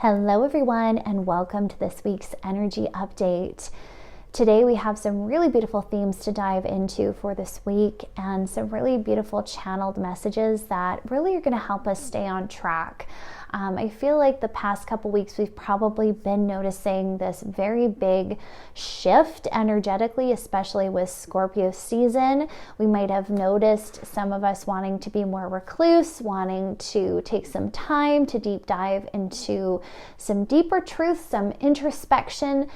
Hello everyone, and welcome to this week's energy update. Today we have some really beautiful themes to dive into for this week and some really beautiful channeled messages that really are going to help us stay on track. I feel like the past couple weeks we've probably been noticing this very big shift energetically, especially with Scorpio season. We might have noticed some of us wanting to be more recluse, wanting to take some time to deep dive into some deeper truths, some introspection,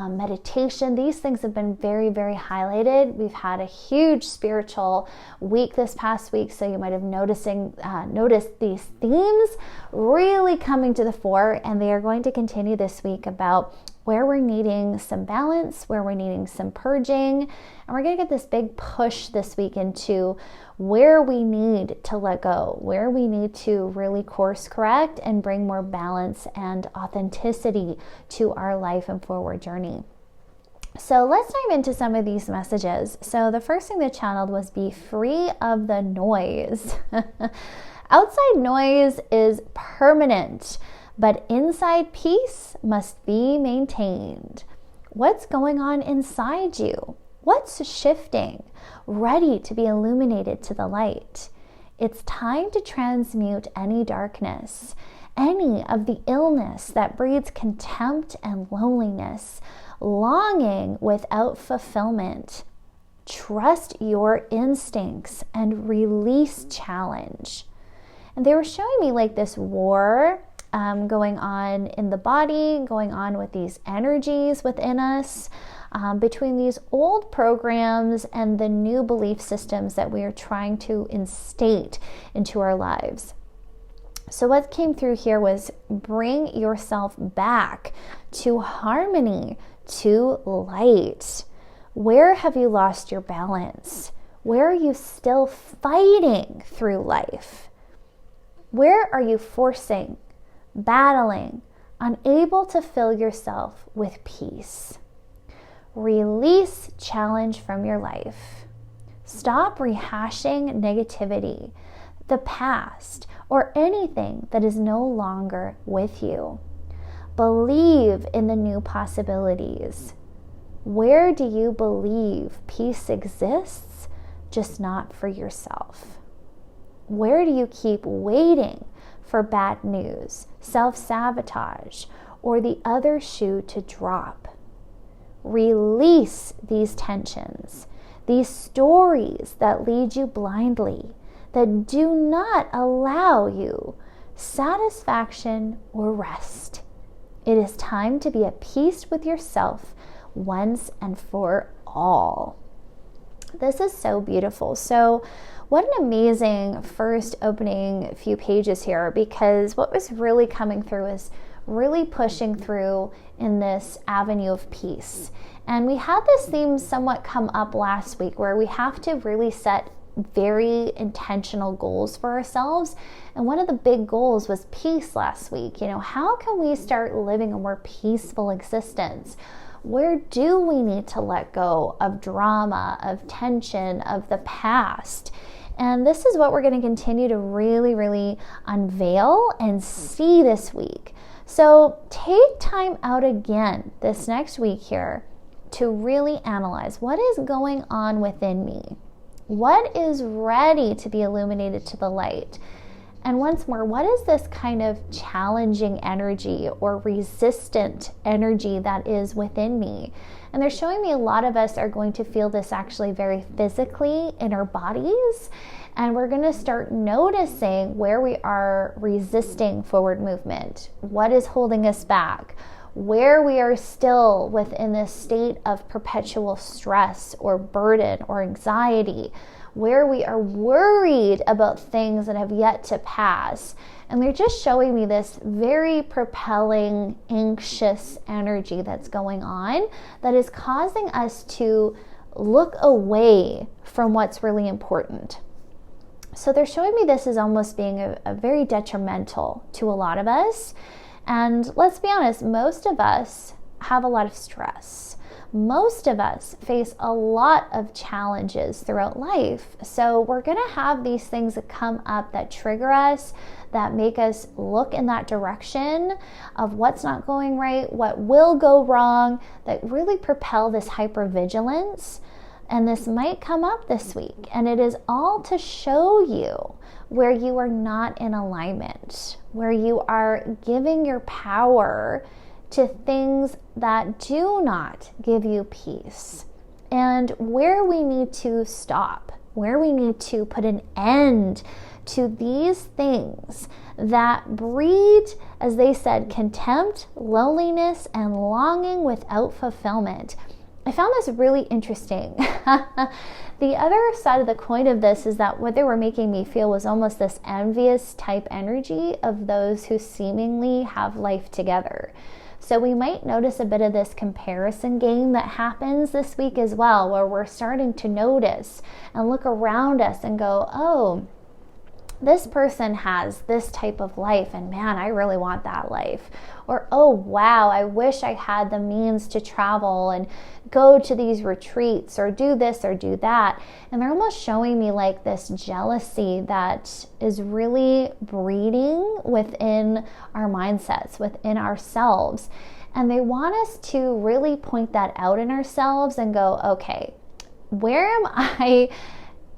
meditation. These things have been very, very highlighted. We've had a huge spiritual week this past week, so you might have noticed these themes really coming to the fore, and they are going to continue this week about where we're needing some balance, where we're needing some purging, and we're going to get this big push this week into where we need to let go, where we need to really course correct and bring more balance and authenticity to our life and forward journey. So let's dive into some of these messages. So the first thing that channeled was be free of the noise. Outside noise is permanent, but inside peace must be maintained. What's going on inside you? What's shifting? Ready to be illuminated to the light. It's time to transmute any darkness, any of the illness that breeds contempt and loneliness, longing without fulfillment. Trust your instincts and release challenge. And they were showing me like this war going on in the body, going on with these energies within us, between these old programs and the new belief systems that we are trying to instate into our lives. So what came through here was bring yourself back to harmony, to light. Where have you lost your balance? Where are you still fighting through life? Where are you forcing, battling, unable to fill yourself with peace? Release challenge from your life. Stop rehashing negativity, the past, or anything that is no longer with you. Believe in the new possibilities. Where do you believe peace exists, just not for yourself? Where do you keep waiting for bad news, self-sabotage, or the other shoe to drop? Release these tensions, these stories that lead you blindly, that do not allow you satisfaction or rest. It is time to be at peace with yourself once and for all. This is so beautiful. So what an amazing first opening few pages here, because what was really coming through is really pushing through in this avenue of peace. And we had this theme somewhat come up last week where we have to really set very intentional goals for ourselves. And one of the big goals was peace last week. How can we start living a more peaceful existence? Where do we need to let go of drama, of tension, of the past? And this is what we're going to continue to really, really unveil and see this week. So take time out again this next week here to really analyze what is going on within me. What is ready to be illuminated to the light? And once more, what is this kind of challenging energy or resistant energy that is within me? And they're showing me a lot of us are going to feel this actually very physically in our bodies. And we're going to start noticing where we are resisting forward movement. What is holding us back? Where we are still within this state of perpetual stress or burden or anxiety, where we are worried about things that have yet to pass. And they're just showing me this very propelling, anxious energy that's going on that is causing us to look away from what's really important. So they're showing me this as almost being a very detrimental to a lot of us. And let's be honest, most of us have a lot of stress. most of us face a lot of challenges throughout life. So we're going to have these things that come up that trigger us, that make us look in that direction of what's not going right, what will go wrong, that really propel this hypervigilance. And this might come up this week. And it is all to show you where you are not in alignment, where you are giving your power to things that do not give you peace, and where we need to stop, where we need to put an end to these things that breed, as they said, contempt, loneliness, and longing without fulfillment. I found this really interesting. The other side of the coin of this is that what they were making me feel was almost this envious type energy of those who seemingly have life together. So we might notice a bit of this comparison game that happens this week as well, where we're starting to notice and look around us and go, oh, this person has this type of life, and man, I really want that life. Or, oh, wow, I wish I had the means to travel and go to these retreats or do this or do that. And they're almost showing me like this jealousy that is really breeding within our mindsets, within ourselves. And they want us to really point that out in ourselves and go, okay, where am I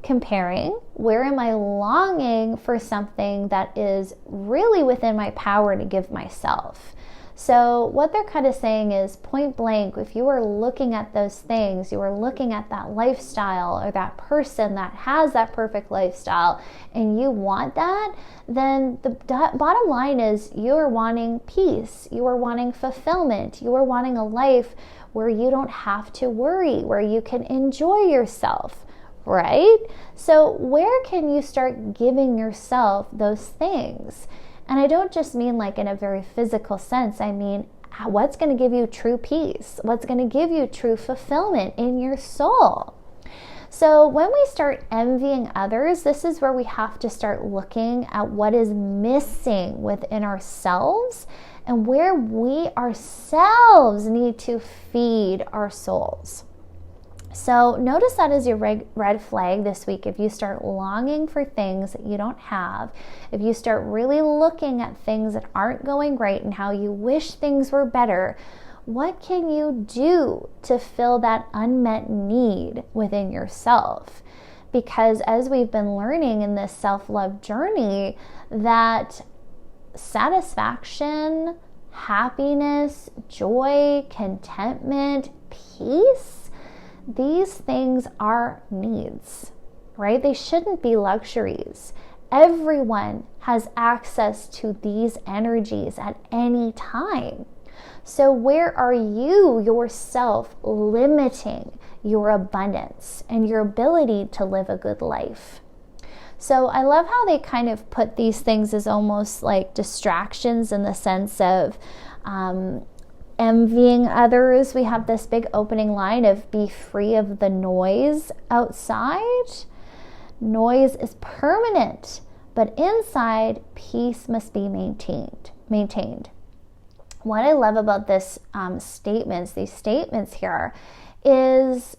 comparing? Where am I longing for something that is really within my power to give myself? So what they're kind of saying is, point blank, if you are looking at those things, you are looking at that lifestyle or that person that has that perfect lifestyle and you want that, then the bottom line is you are wanting peace, you are wanting fulfillment, you are wanting a life where you don't have to worry, where you can enjoy yourself. Right? So where can you start giving yourself those things? And I don't just mean like in a very physical sense. I mean, what's going to give you true peace? What's going to give you true fulfillment in your soul? So when we start envying others, this is where we have to start looking at what is missing within ourselves and where we ourselves need to feed our souls. So notice that as your red flag this week. If you start longing for things that you don't have, if you start really looking at things that aren't going right and how you wish things were better, what can you do to fill that unmet need within yourself? Because as we've been learning in this self-love journey, that satisfaction, happiness, joy, contentment, peace, these things are needs, right? They shouldn't be luxuries. Everyone has access to these energies at any time. So where are you yourself limiting your abundance and your ability to live a good life? So I love how they kind of put these things as almost like distractions in the sense of envying others. We have this big opening line of be free of the noise outside. Noise is permanent, but inside, peace must be maintained. What I love about these statements here, is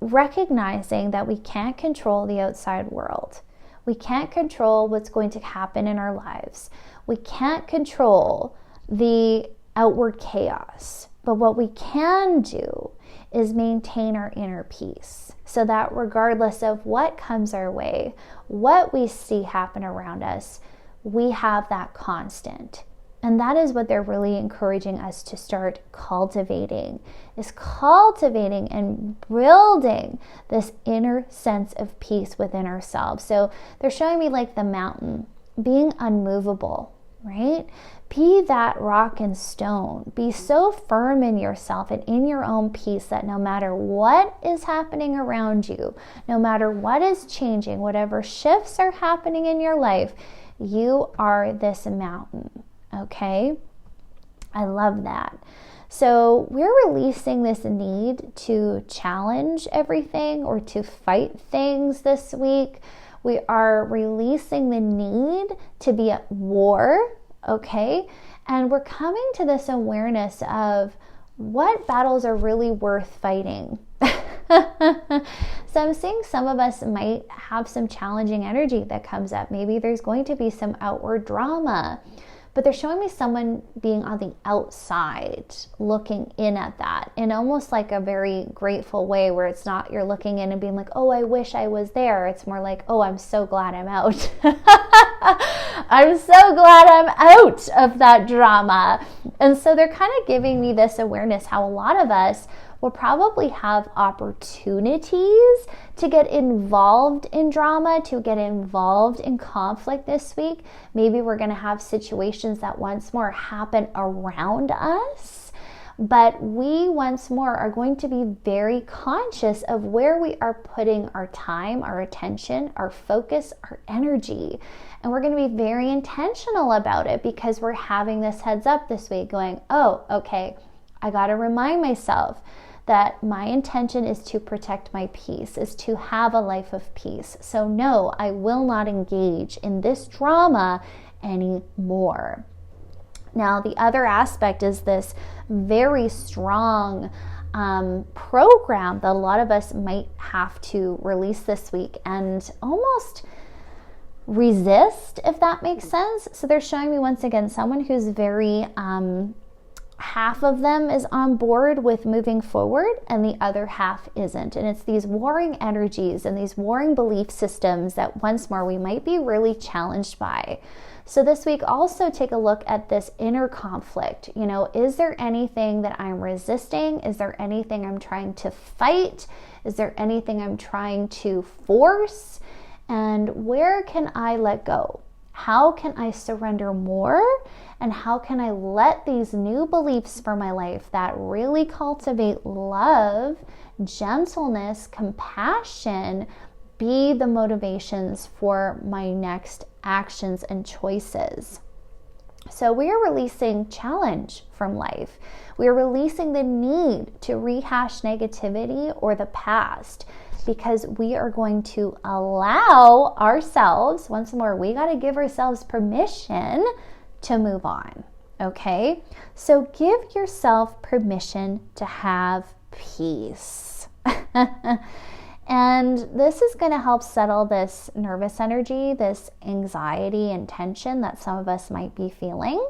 recognizing that we can't control the outside world. We can't control what's going to happen in our lives. We can't control the outward chaos. But what we can do is maintain our inner peace, so that regardless of what comes our way, what we see happen around us, we have that constant. And that is what they're really encouraging us to start cultivating, is cultivating and building this inner sense of peace within ourselves. So they're showing me like the mountain, being unmovable, right? Be that rock and stone. Be so firm in yourself and in your own peace that no matter what is happening around you, no matter what is changing, whatever shifts are happening in your life, you are this mountain, okay? I love that. So we're releasing this need to challenge everything or to fight things this week. We are releasing the need to be at war, okay? And we're coming to this awareness of what battles are really worth fighting? So I'm seeing some of us might have some challenging energy that comes up. Maybe there's going to be some outward drama, but they're showing me someone being on the outside, looking in at that in almost like a very grateful way, where it's not you're looking in and being like, oh, I wish I was there. It's more like, oh, I'm so glad I'm out. I'm so glad I'm out of that drama. And so they're kind of giving me this awareness how a lot of us will probably have opportunities to get involved in drama, to get involved in conflict this week. Maybe we're going to have situations that once more happen around us, but we once more are going to be very conscious of where we are putting our time, our attention, our focus, our energy. And we're going to be very intentional about it, because we're having this heads up this week going, oh, okay, I got to remind myself that my intention is to protect my peace, is to have a life of peace. So no, I will not engage in this drama anymore. Now, the other aspect is this very strong program that a lot of us might have to release this week and almost resist, if that makes sense. So they're showing me once again someone who's very half of them is on board with moving forward and the other half isn't. And it's these warring energies and these warring belief systems that once more we might be really challenged by. So this week, also take a look at this inner conflict. You know, is there anything that I'm resisting? Is there anything I'm trying to fight? Is there anything I'm trying to force? And where can I let go? How can I surrender more? And how can I let these new beliefs for my life that really cultivate love, gentleness, compassion, be the motivations for my next actions and choices? So we are releasing challenge from life. We are releasing the need to rehash negativity or the past, because we are going to allow ourselves, once more, we got to give ourselves permission to move on. Okay? So give yourself permission to have peace. And this is going to help settle this nervous energy, this anxiety and tension that some of us might be feeling.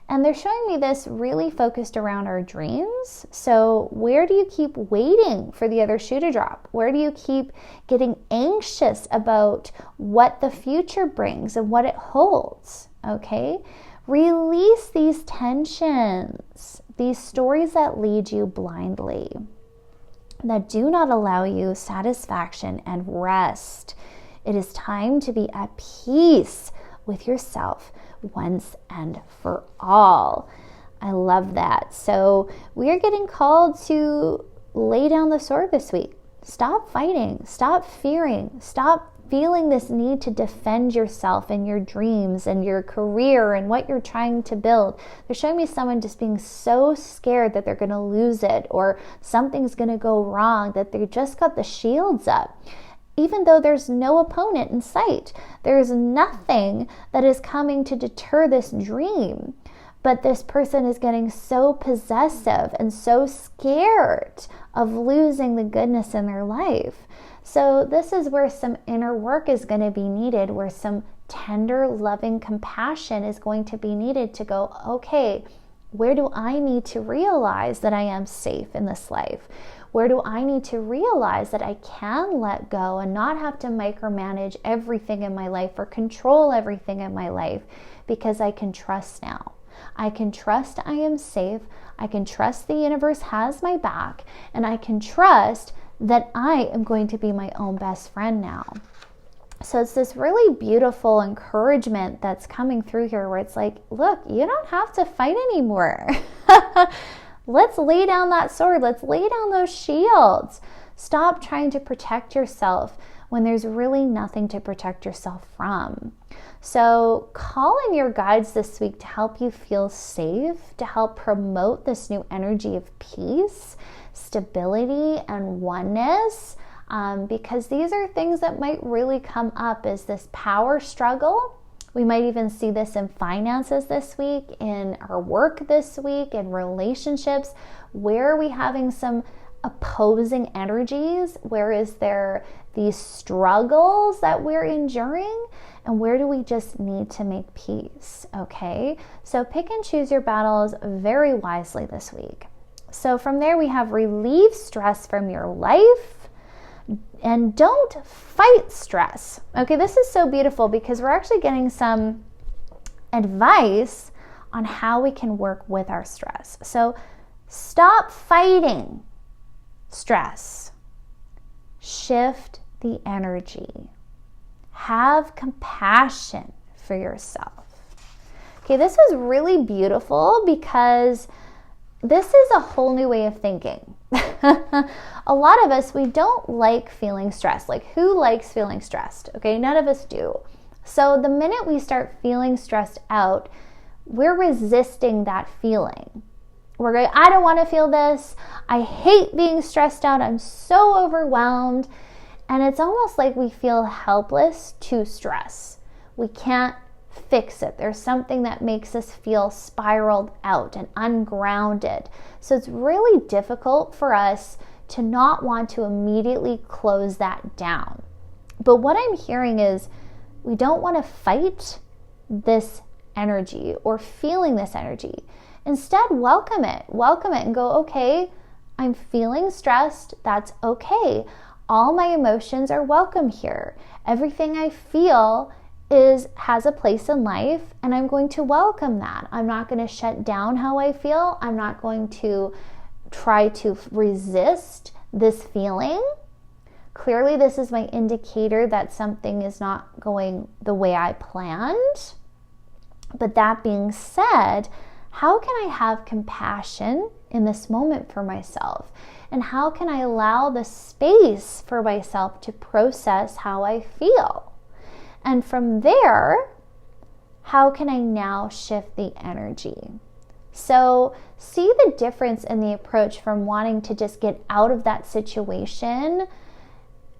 And they're showing me this really focused around our dreams. So where do you keep waiting for the other shoe to drop? Where do you keep getting anxious about what the future brings and what it holds? Okay? Release these tensions, these stories that lead you blindly, that do not allow you satisfaction and rest. It is time to be at peace with yourself once and for all. I love that. So we are getting called to lay down the sword this week. Stop fighting. Stop fearing. Stop feeling this need to defend yourself and your dreams and your career and what you're trying to build. They're showing me someone just being so scared that they're going to lose it or something's going to go wrong, that they just got the shields up. Even though there's no opponent in sight, there's nothing that is coming to deter this dream. But this person is getting so possessive and so scared of losing the goodness in their life. So this is where some inner work is going to be needed, where some tender, loving compassion is going to be needed to go, okay, where do I need to realize that I am safe in this life? Where do I need to realize that I can let go and not have to micromanage everything in my life or control everything in my life, because I can trust now. I can trust I am safe. I can trust the universe has my back, and I can trust that I am going to be my own best friend now. So it's this really beautiful encouragement that's coming through here, where it's like, look, you don't have to fight anymore. Let's lay down that sword. Let's lay down those shields. Stop trying to protect yourself when there's really nothing to protect yourself from. So call in your guides this week to help you feel safe, to help promote this new energy of peace, stability, and oneness, because these are things that might really come up as this power struggle We might even see this in finances this week, in our work this week, in relationships. Where are we having some opposing energies? Where is there these struggles that we're enduring? And where do we just need to make peace? Okay, so pick and choose your battles very wisely this week. So from there, we have relieve stress from your life and don't fight stress. Okay, this is so beautiful because we're actually getting some advice on how we can work with our stress. So stop fighting stress. Shift the energy. Have compassion for yourself. Okay, this is really beautiful because this is a whole new way of thinking. A lot of us, we don't like feeling stressed. Like, who likes feeling stressed? Okay, none of us do. So the minute we start feeling stressed out, we're resisting that feeling. We're going, I don't want to feel this. I hate being stressed out. I'm so overwhelmed. And it's almost like we feel helpless to stress. We can't fix it. There's something that makes us feel spiraled out and ungrounded. So it's really difficult for us to not want to immediately close that down. But what I'm hearing is we don't want to fight this energy or feeling this energy. Instead, welcome it and go, okay, I'm feeling stressed. That's okay. All my emotions are welcome here. Everything I feel has a place in life, and I'm going to welcome that. I'm not going to shut down how I feel. I'm not going to try to resist this feeling. Clearly, this is my indicator that something is not going the way I planned. But that being said, how can I have compassion in this moment for myself? And how can I allow the space for myself to process how I feel? And from there, how can I now shift the energy? So see the difference in the approach from wanting to just get out of that situation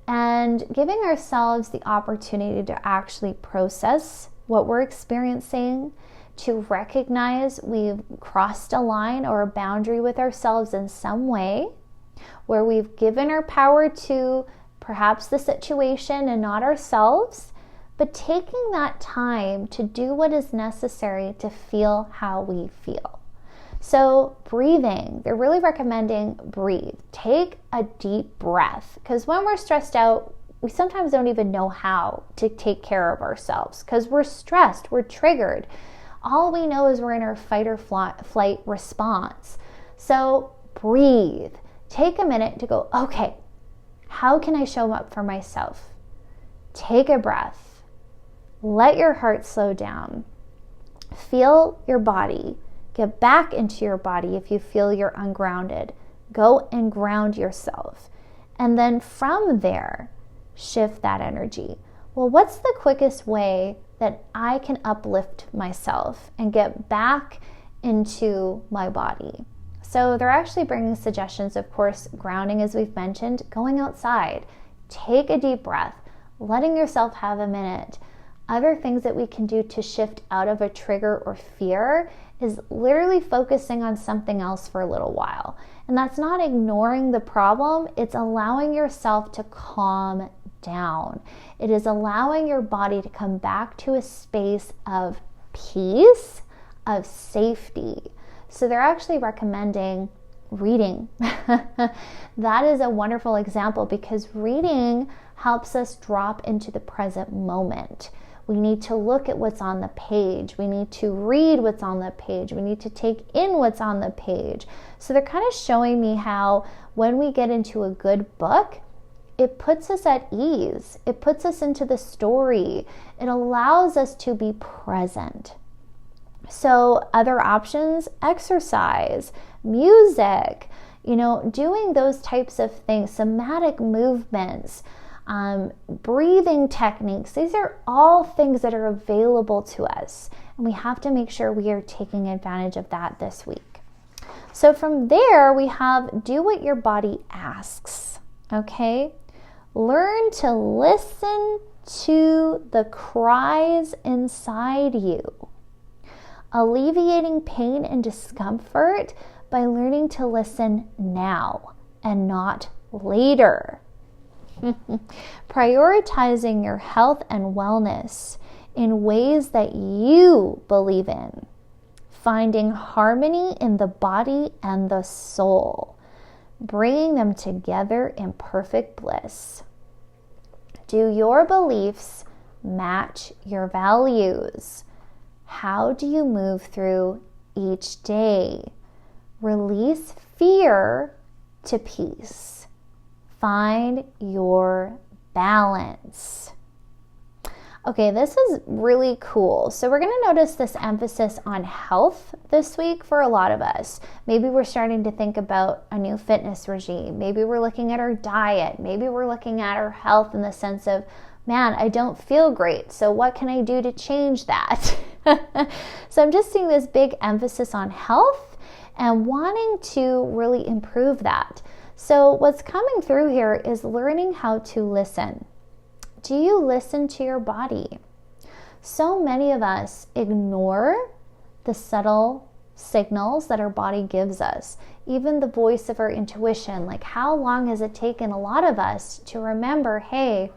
and giving ourselves the opportunity to actually process what we're experiencing, to recognize we've crossed a line or a boundary with ourselves in some way, where we've given our power to perhaps the situation and not ourselves, but taking that time to do what is necessary to feel how we feel. So breathing, they're really recommending breathe. Take a deep breath, because when we're stressed out, we sometimes don't even know how to take care of ourselves because we're stressed, we're triggered. All we know is we're in our fight or flight response. So breathe. Take a minute to go, okay, how can I show up for myself? Take a breath. Let your heart slow down. Feel your body. Get back into your body if you feel you're ungrounded. Go and ground yourself. And then from there, shift that energy. Well, what's the quickest way that I can uplift myself and get back into my body? So they're actually bringing suggestions, of course, grounding, as we've mentioned, going outside, take a deep breath, letting yourself have a minute. Other things that we can do to shift out of a trigger or fear is literally focusing on something else for a little while. And that's not ignoring the problem, it's allowing yourself to calm down. It is allowing your body to come back to a space of peace, of safety. So they're actually recommending reading. That is a wonderful example because reading helps us drop into the present moment. We need to look at what's on the page. We need to read what's on the page. We need to take in what's on the page. So they're kind of showing me how when we get into a good book, it puts us at ease. It puts us into the story. It allows us to be present. So other options, exercise, music, doing those types of things, somatic movements, breathing techniques. These are all things that are available to us. And we have to make sure we are taking advantage of that this week. So from there, we have do what your body asks. Okay? Learn to listen to the cries inside you, alleviating pain and discomfort by learning to listen now and not later. Prioritizing your health and wellness in ways that you believe in. Finding harmony in the body and the soul. Bringing them together in perfect bliss. Do your beliefs match your values? How do you move through each day? Release fear to peace. Find your balance. Okay, this is really cool. So we're going to notice this emphasis on health this week for a lot of us. Maybe we're starting to think about a new fitness regime. Maybe we're looking at our diet. Maybe we're looking at our health in the sense of, man, I don't feel great. So what can I do to change that? So I'm just seeing this big emphasis on health and wanting to really improve that. So what's coming through here is learning how to listen. Do you listen to your body? So many of us ignore the subtle signals that our body gives us, even the voice of our intuition. Like, how long has it taken a lot of us to remember, hey,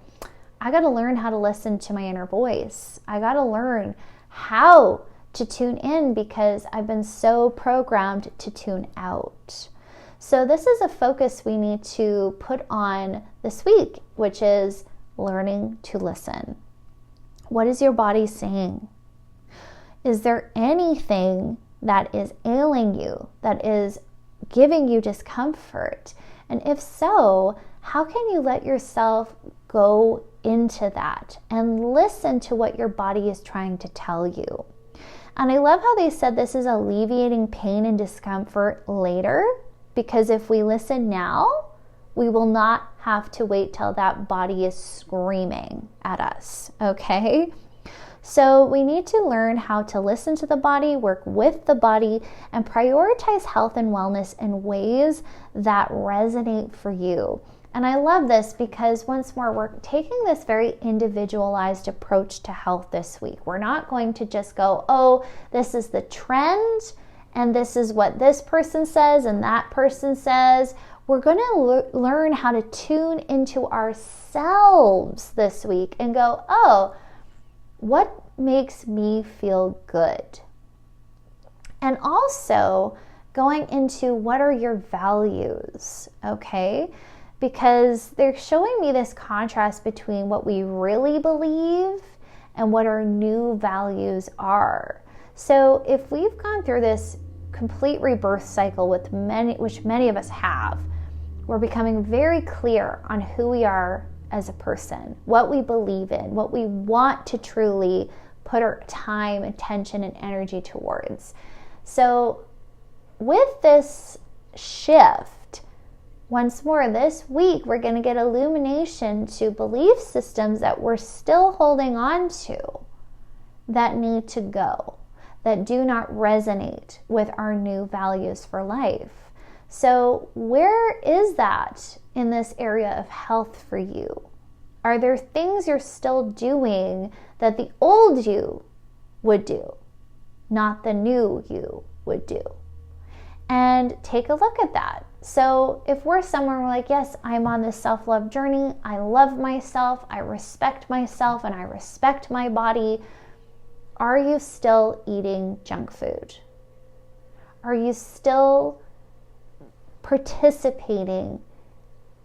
I got to learn how to listen to my inner voice. I got to learn how to tune in because I've been so programmed to tune out. So this is a focus we need to put on this week, which is learning to listen. What is your body saying? Is there anything that is ailing you, that is giving you discomfort? And if so, how can you let yourself go into that and listen to what your body is trying to tell you? And I love how they said this is alleviating pain and discomfort later, because if we listen now, we will not have to wait till that body is screaming at us, okay? So we need to learn how to listen to the body, work with the body, and prioritize health and wellness in ways that resonate for you. And I love this because once more, we're taking this very individualized approach to health this week. We're not going to just go, oh, this is the trend, and this is what this person says and that person says. We're going to learn how to tune into ourselves this week and go, oh, what makes me feel good? And also going into what are your values, okay? Because they're showing me this contrast between what we really believe and what our new values are. So if we've gone through this complete rebirth cycle with which many of us have, we're becoming very clear on who we are as a person, what we believe in, what we want to truly put our time, attention, and energy towards. So with this shift, once more this week, we're going to get illumination to belief systems that we're still holding on to that need to go, that do not resonate with our new values for life. So where is that in this area of health for you? Are there things you're still doing that the old you would do, not the new you would do? And take a look at that. So if we're somewhere we're like, yes, I'm on this self-love journey, I love myself, I respect myself, and I respect my body, are you still eating junk food? Are you still participating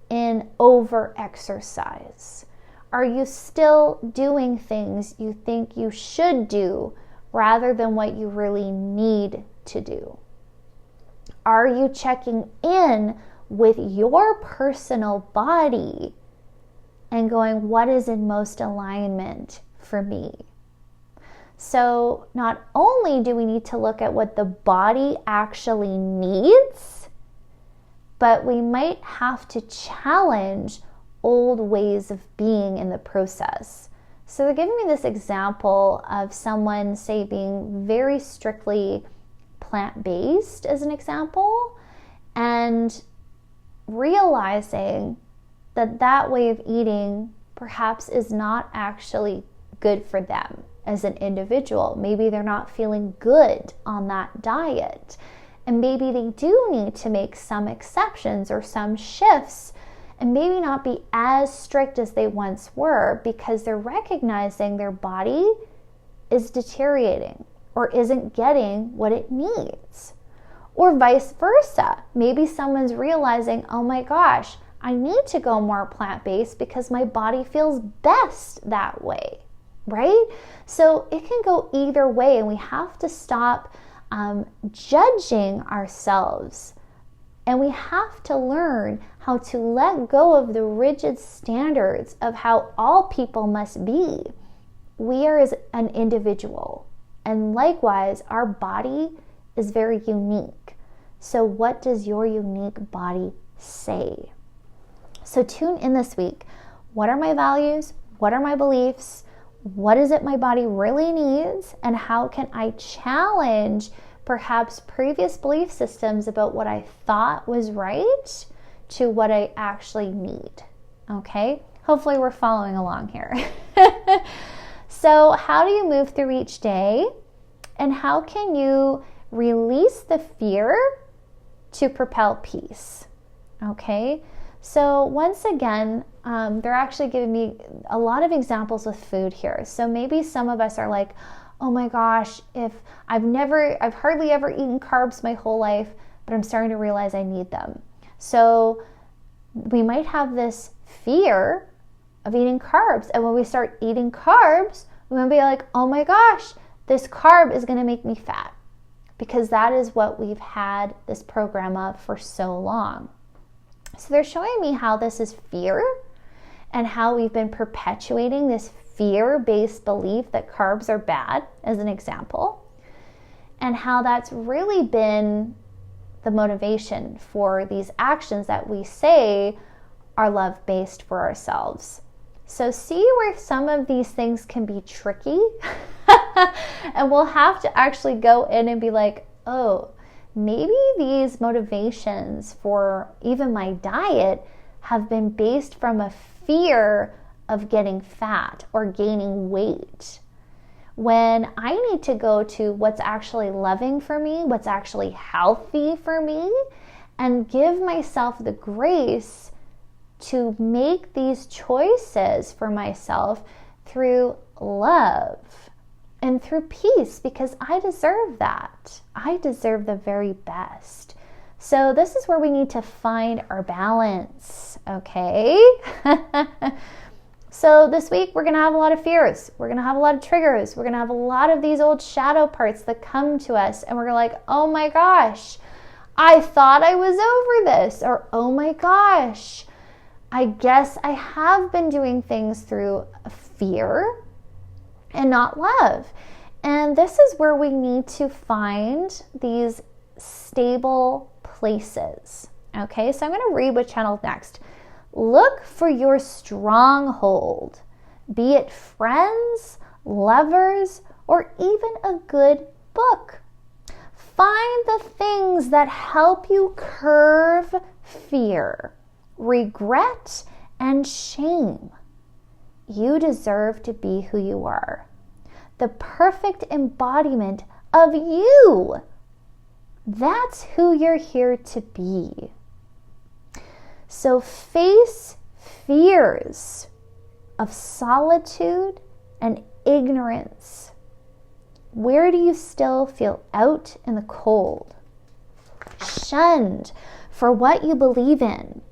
in over-exercise? Are you still doing things you think you should do rather than what you really need to do? Are you checking in with your personal body and going, what is in most alignment for me? So not only do we need to look at what the body actually needs, but we might have to challenge old ways of being in the process. So they're giving me this example of someone, say, being very strictly plant-based as an example, and realizing that that way of eating perhaps is not actually good for them as an individual. Maybe they're not feeling good on that diet. And maybe they do need to make some exceptions or some shifts and maybe not be as strict as they once were because they're recognizing their body is deteriorating or isn't getting what it needs. Or vice versa. Maybe someone's realizing, oh my gosh, I need to go more plant-based because my body feels best that way, right? So it can go either way, and we have to stop judging ourselves. And we have to learn how to let go of the rigid standards of how all people must be. We are as an individual, and likewise, our body is very unique. So what does your unique body say? So tune in this week. What are my values? What are my beliefs? What is it my body really needs? And how can I challenge perhaps previous belief systems about what I thought was right to what I actually need? Okay? Hopefully we're following along here. So how do you move through each day? And how can you release the fear to propel peace? Okay? So once again, they're actually giving me a lot of examples with food here. So maybe some of us are like, oh my gosh, if I've hardly ever eaten carbs my whole life, but I'm starting to realize I need them. So we might have this fear of eating carbs. And when we start eating carbs, we're going to be like, oh my gosh, this carb is going to make me fat. Because that is what we've had this program of for so long. So they're showing me how this is fear and how we've been perpetuating this fear-based belief that carbs are bad, as an example, and how that's really been the motivation for these actions that we say are love-based for ourselves. So see where some of these things can be tricky, and we'll have to actually go in and be like, oh, maybe these motivations for even my diet have been based from a fear of getting fat or gaining weight, when I need to go to what's actually loving for me, what's actually healthy for me, and give myself the grace to make these choices for myself through love and through peace, because I deserve that. I deserve the very best. So this is where we need to find our balance, okay? So this week we're going to have a lot of fears. We're going to have a lot of triggers. We're going to have a lot of these old shadow parts that come to us, and we're like, oh my gosh, I thought I was over this, or oh my gosh, I guess I have been doing things through fear and not love. And this is where we need to find these stable places. Okay, so I'm going to read what channel next. Look for your stronghold, be it friends, lovers, or even a good book. Find the things that help you curb fear, regret, and shame. You deserve to be who you are, the perfect embodiment of you. That's who you're here to be. So face fears of solitude and ignorance. Where do you still feel out in the cold, shunned for what you believe in,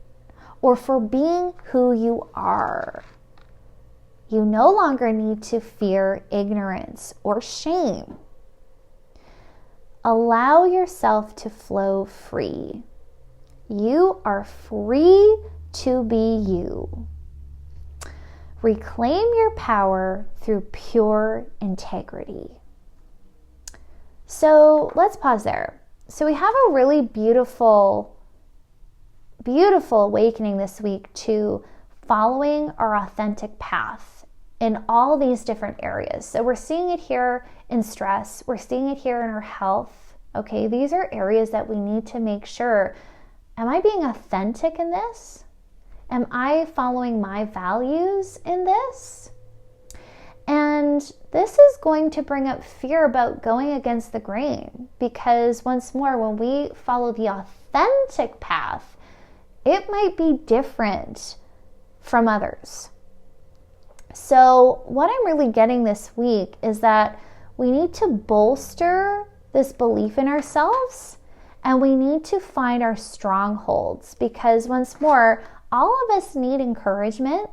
or for being who you are? You no longer need to fear ignorance or shame. Allow yourself to flow free. You are free to be you. Reclaim your power through pure integrity. So let's pause there. So we have a really beautiful awakening this week to following our authentic path in all these different areas. So we're seeing it here in stress. We're seeing it here in our health. Okay, these are areas that we need to make sure, am I being authentic in this? Am I following my values in this? And this is going to bring up fear about going against the grain, because once more, when we follow the authentic path, it might be different from others. So what I'm really getting this week is that we need to bolster this belief in ourselves, and we need to find our strongholds, because once more, all of us need encouragement.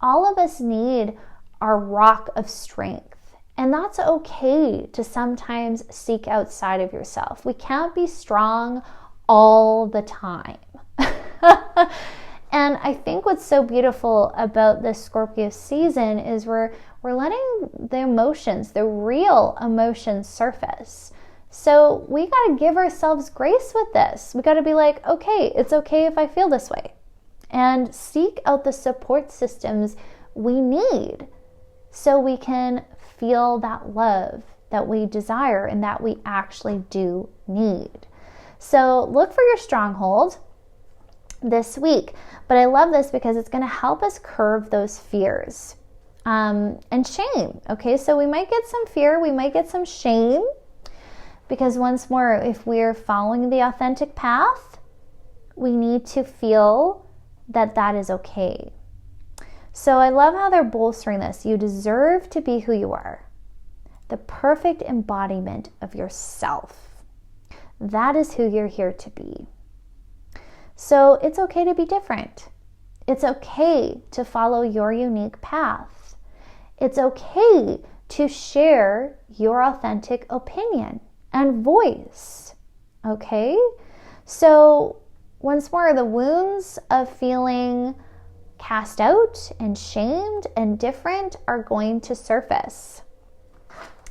All of us need our rock of strength. And that's okay to sometimes seek outside of yourself. We can't be strong all the time. And I think what's so beautiful about this Scorpio season is we're letting the emotions, the real emotions, surface. So we got to give ourselves grace with this. We got to be like, okay, it's okay if I feel this way. And seek out the support systems we need so we can feel that love that we desire and that we actually do need. So look for your stronghold this week. But I love this because it's going to help us curve those fears and shame. Okay, so we might get some fear, we might get some shame, because once more, if we're following the authentic path, we need to feel that that is okay. So I love how they're bolstering this. You deserve to be who you are, the perfect embodiment of yourself. That is who you're here to be. So it's okay to be different. It's okay to follow your unique path. It's okay to share your authentic opinion and voice. Okay? So once more, the wounds of feeling cast out and shamed and different are going to surface.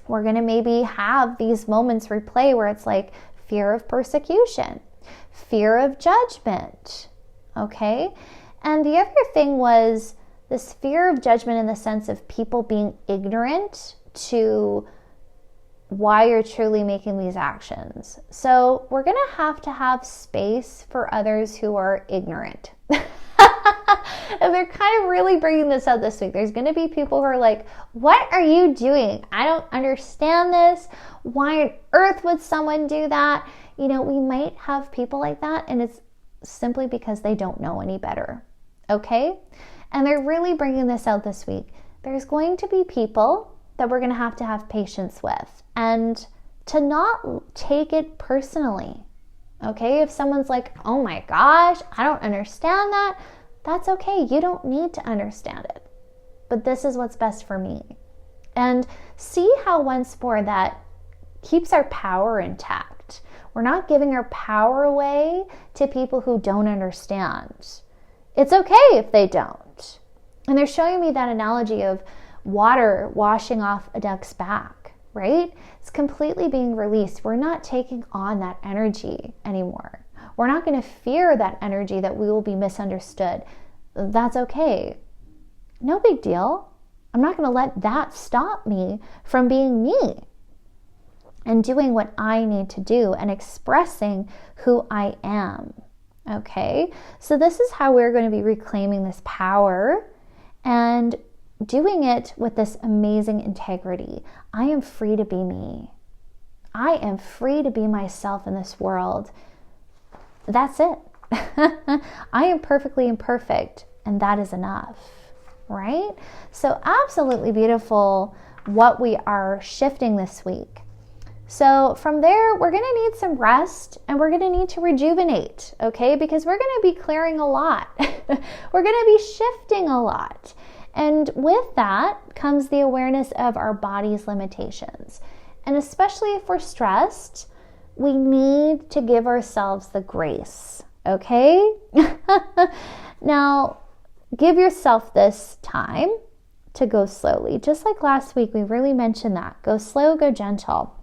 We're going to maybe have these moments replay where it's like fear of persecution, fear of judgment, okay? And the other thing was this fear of judgment in the sense of people being ignorant to why you're truly making these actions. So we're going to have space for others who are ignorant. And they're kind of really bringing this out this week. There's going to be people who are like, what are you doing? I don't understand this. Why on earth would someone do that? You know, we might have people like that, and it's simply because they don't know any better. Okay? And they're really bringing this out this week. There's going to be people that we're going to have patience with, and to not take it personally. Okay? If someone's like, oh my gosh, I don't understand that, that's okay. You don't need to understand it. But this is what's best for me. And see how once more that keeps our power intact. We're not giving our power away to people who don't understand. It's okay if they don't. And they're showing me that analogy of water washing off a duck's back, right? It's completely being released. We're not taking on that energy anymore. We're not going to fear that energy that we will be misunderstood. That's okay. No big deal. I'm not going to let that stop me from being me and doing what I need to do and expressing who I am. Okay? So this is how we're going to be reclaiming this power and doing it with this amazing integrity. I am free to be me. I am free to be myself in this world. That's it. I am perfectly imperfect, and that is enough, right? So absolutely beautiful what we are shifting this week. So from there, we're going to need some rest, and we're going to need to rejuvenate, okay? Because we're going to be clearing a lot. We're going to be shifting a lot. And with that comes the awareness of our body's limitations. And especially if we're stressed, we need to give ourselves the grace, okay? Now, give yourself this time to go slowly. Just like last week, we really mentioned that. Go slow, go gentle.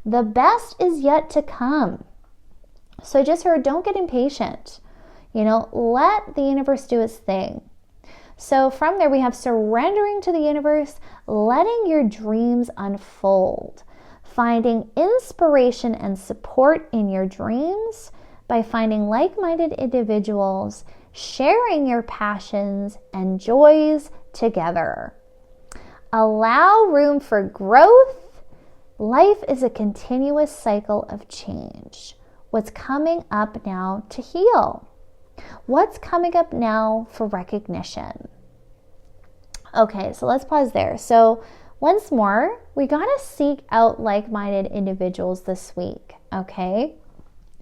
The best is yet to come. So I just heard, don't get impatient. You know, let the universe do its thing. So from there, we have surrendering to the universe, letting your dreams unfold, finding inspiration and support in your dreams by finding like-minded individuals, sharing your passions and joys together. Allow room for growth. Life is a continuous cycle of change. What's coming up now to heal? What's coming up now for recognition? Okay, so let's pause there. So once more, we got to seek out like-minded individuals this week, okay?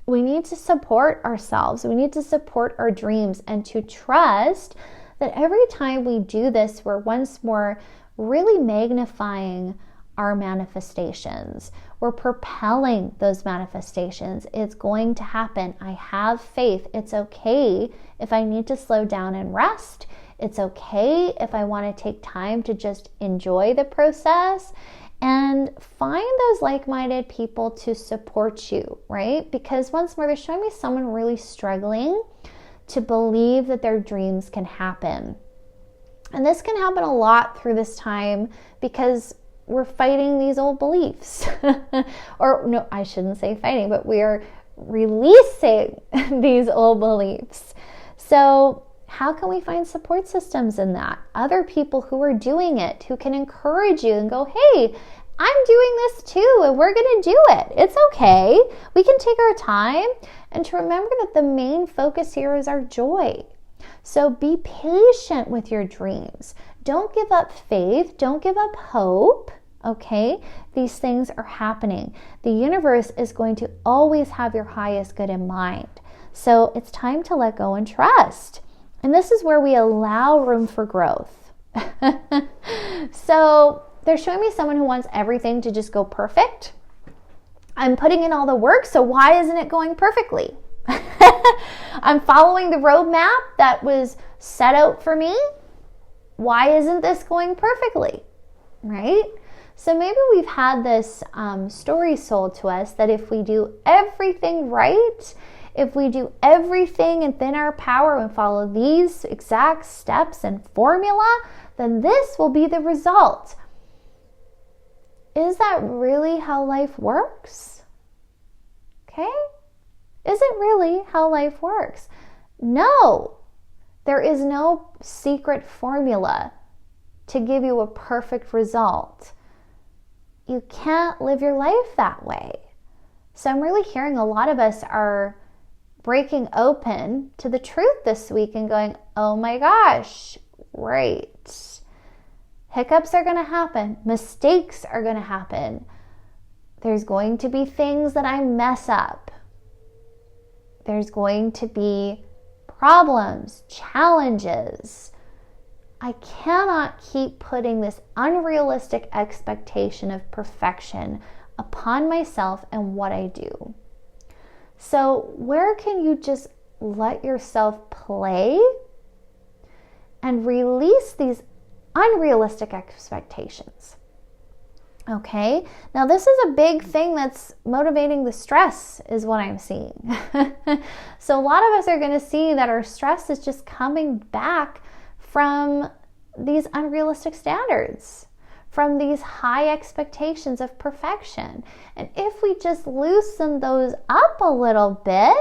We need to support ourselves. We need to support our dreams and to trust that every time we do this, we're once more really magnifying our manifestations. We're propelling those manifestations. It's going to happen. I have faith. It's okay if I need to slow down and rest. It's okay if I want to take time to just enjoy the process and find those like-minded people to support you, right? Because once more, they're showing me someone really struggling to believe that their dreams can happen. And this can happen a lot through this time because we're fighting these old beliefs. Or no, I shouldn't say fighting, but we are releasing these old beliefs. So how can we find support systems in that? Other people who are doing it, who can encourage you and go, hey, I'm doing this too, and we're going to do it. It's okay. We can take our time. And to remember that the main focus here is our joy. So be patient with your dreams. Don't give up faith. Don't give up hope. Okay? These things are happening. The universe is going to always have your highest good in mind. So it's time to let go and trust. And this is where we allow room for growth. So they're showing me someone who wants everything to just go perfect. I'm putting in all the work, so why isn't it going perfectly? I'm following the roadmap that was set out for me. Why isn't this going perfectly? Right? So maybe we've had this story sold to us that if we do everything right, if we do everything within our power and follow these exact steps and formula, then this will be the result. Is that really how life works? Okay? Is it really how life works? No. There is no secret formula to give you a perfect result. You can't live your life that way. So I'm really hearing a lot of us are breaking open to the truth this week and going, oh my gosh, right. Hiccups are going to happen. Mistakes are going to happen. There's going to be things that I mess up. There's going to be problems, challenges. I cannot keep putting this unrealistic expectation of perfection upon myself and what I do. So where can you just let yourself play and release these unrealistic expectations? Okay, now this is a big thing that's motivating the stress is what I'm seeing. So a lot of us are going to see that our stress is just coming back from these unrealistic standards, from these high expectations of perfection. And if we just loosen those up a little bit,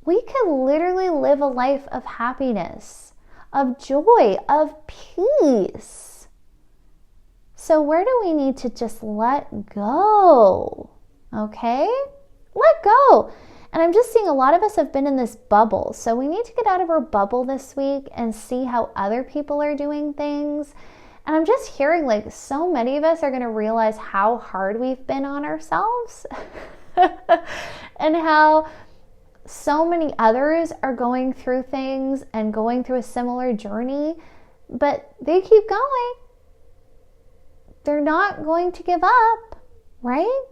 we could literally live a life of happiness, of joy, of peace. So where do we need to just let go? Okay? Let go. And I'm just seeing a lot of us have been in this bubble. So we need to get out of our bubble this week and see how other people are doing things. And I'm just hearing like so many of us are going to realize how hard we've been on ourselves and how so many others are going through things and going through a similar journey, but they keep going. They're not going to give up, right?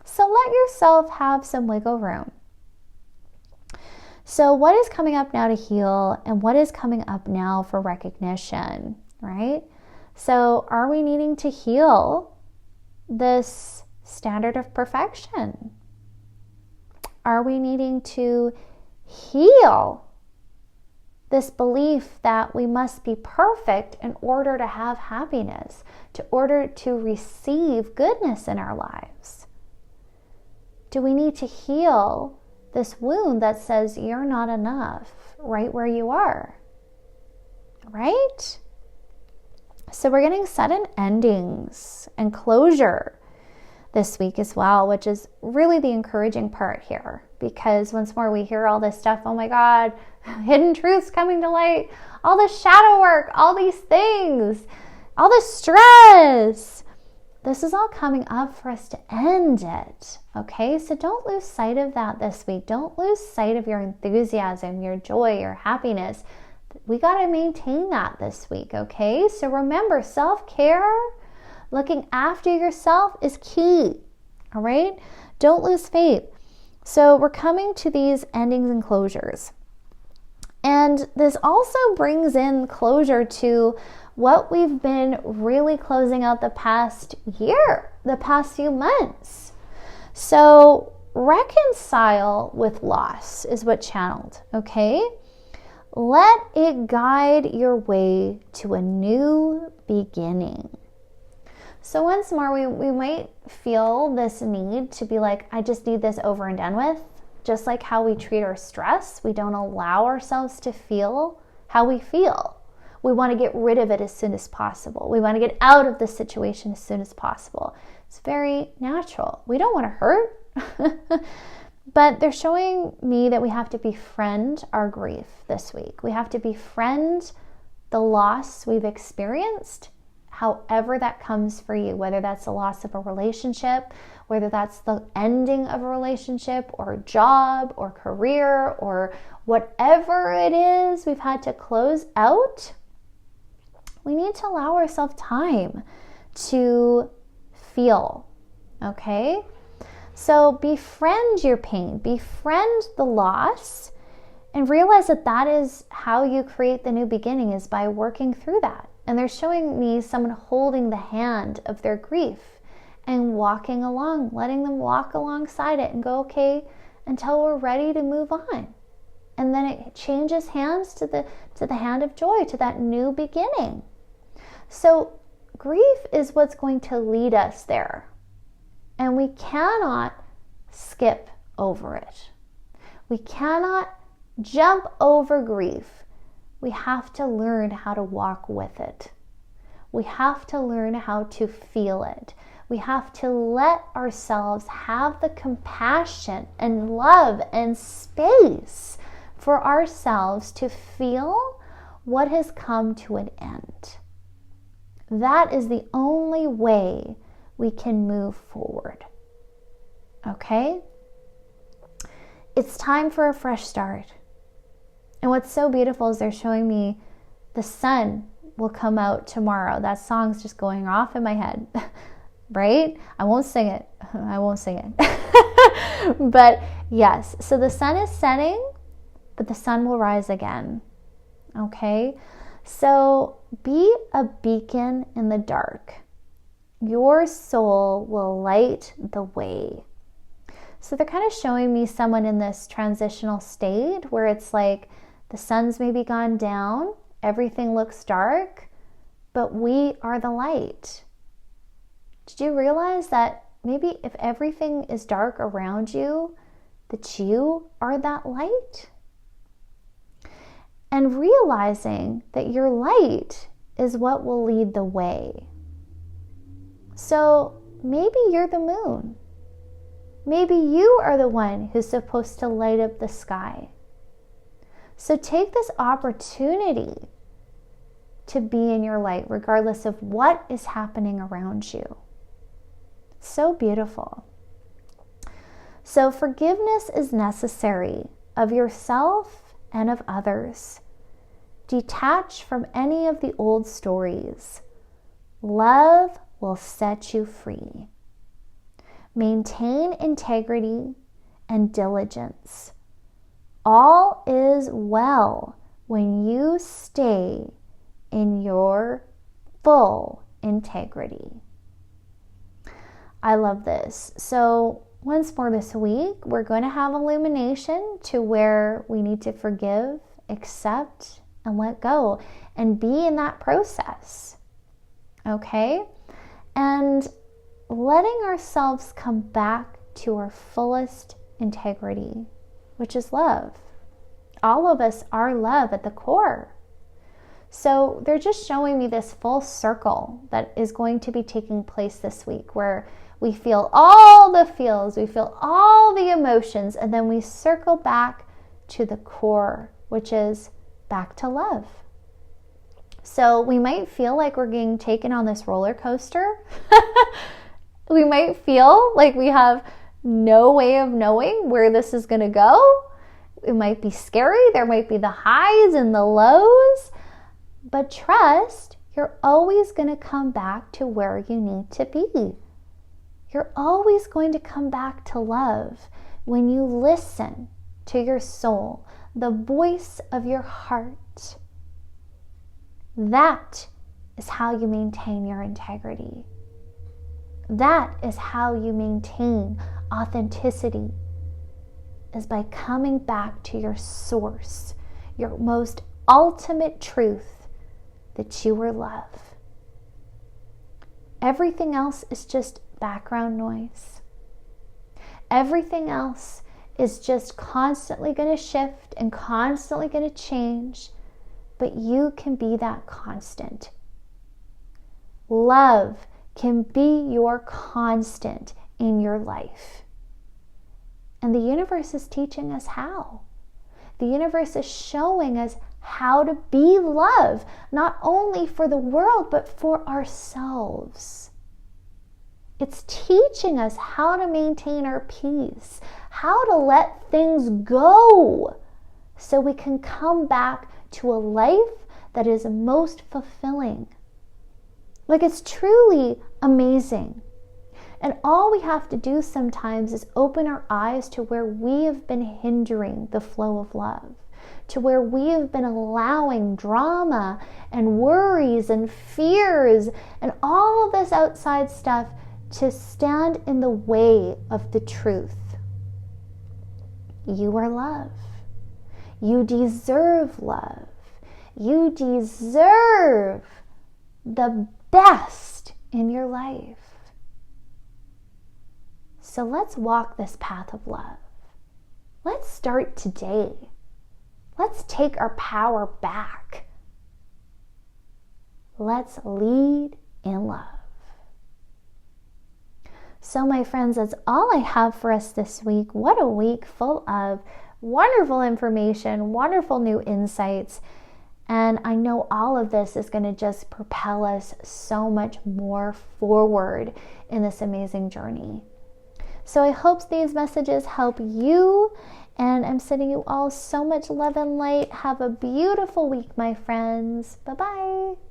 So let yourself have some wiggle room. So what is coming up now to heal and what is coming up now for recognition, right? So are we needing to heal this standard of perfection? Are we needing to heal this belief that we must be perfect in order to have happiness, in order to receive goodness in our lives? Do we need to heal this wound that says you're not enough right where you are, right? So we're getting sudden endings and closure this week as well, which is really the encouraging part here, because once more we hear all this stuff, oh my God, hidden truths coming to light, all this shadow work, all these things, all this stress. This is all coming up for us to end it, okay? So don't lose sight of that this week. Don't lose sight of your enthusiasm, your joy, your happiness. We got to maintain that this week, okay? So remember, self-care, looking after yourself is key, all right? Don't lose faith. So we're coming to these endings and closures. And this also brings in closure to what we've been really closing out the past year, the past few months. So reconcile with loss is what channeled, okay? Let it guide your way to a new beginning. So once more, we might feel this need to be like, I just need this over and done with. Just like how we treat our stress, we don't allow ourselves to feel how we feel. We want to get rid of it as soon as possible. We want to get out of the situation as soon as possible. It's very natural. We don't want to hurt. But they're showing me that we have to befriend our grief this week. We have to befriend the loss we've experienced, however that comes for you, whether that's the loss of a relationship, whether that's the ending of a relationship or a job or career or whatever it is we've had to close out. We need to allow ourselves time to feel, okay? So befriend your pain, befriend the loss, and realize that that is how you create the new beginning, is by working through that. And they're showing me someone holding the hand of their grief and walking along, letting them walk alongside it and go, okay, until we're ready to move on. And then it changes hands to the hand of joy, to that new beginning. So grief is what's going to lead us there. And we cannot skip over it. We cannot jump over grief. We have to learn how to walk with it. We have to learn how to feel it. We have to let ourselves have the compassion and love and space for ourselves to feel what has come to an end. That is the only way we can move forward. Okay? It's time for a fresh start. And what's so beautiful is they're showing me the sun will come out tomorrow. That song's just going off in my head, right? I won't sing it. But yes, so the sun is setting, but the sun will rise again. Okay? So be a beacon in the dark. Your soul will light the way. So they're kind of showing me someone in this transitional state where it's like the sun's maybe gone down, everything looks dark, but we are the light. Did you realize that maybe if everything is dark around you, that you are that light? And realizing that your light is what will lead the way. So maybe you're the moon. Maybe you are the one who's supposed to light up the sky. So take this opportunity to be in your light, regardless of what is happening around you. So beautiful. So forgiveness is necessary of yourself and of others. Detach from any of the old stories. Love will set you free. Maintain integrity and diligence. All is well when you stay in your full integrity. I love this. So once more this week, we're going to have illumination to where we need to forgive, accept, and let go, and be in that process. Okay? And letting ourselves come back to our fullest integrity which is love. All of us are love at the core. So they're just showing me this full circle that is going to be taking place this week, where we feel all the feels, we feel all the emotions, and then we circle back to the core, which is back to love. So we might feel like we're getting taken on this roller coaster. We might feel like we have no way of knowing where this is going to go. It might be scary. There might be the highs and the lows. But trust, you're always going to come back to where you need to be. You're always going to come back to love when you listen to your soul, the voice of your heart. That is how you maintain your integrity. That is how you maintain authenticity, is by coming back to your source, your most ultimate truth, that you are love. Everything else is just background noise. Everything else is just constantly going to shift and constantly going to change, but you can be that constant. Love can be your constant in your life. And the universe is teaching us how. The universe is showing us how to be love, not only for the world, but for ourselves. It's teaching us how to maintain our peace, how to let things go, so we can come back to a life that is most fulfilling. Like, it's truly amazing. And all we have to do sometimes is open our eyes to where we have been hindering the flow of love, to where we have been allowing drama and worries and fears and all of this outside stuff to stand in the way of the truth. You are love. You deserve love. You deserve the best in your life. So let's walk this path of love. Let's start today. Let's take our power back. Let's lead in love. So my friends, that's all I have for us this week. What a week full of wonderful information, wonderful new insights. And I know all of this is going to just propel us so much more forward in this amazing journey. So I hope these messages help you, and I'm sending you all so much love and light. Have a beautiful week, my friends. Bye-bye.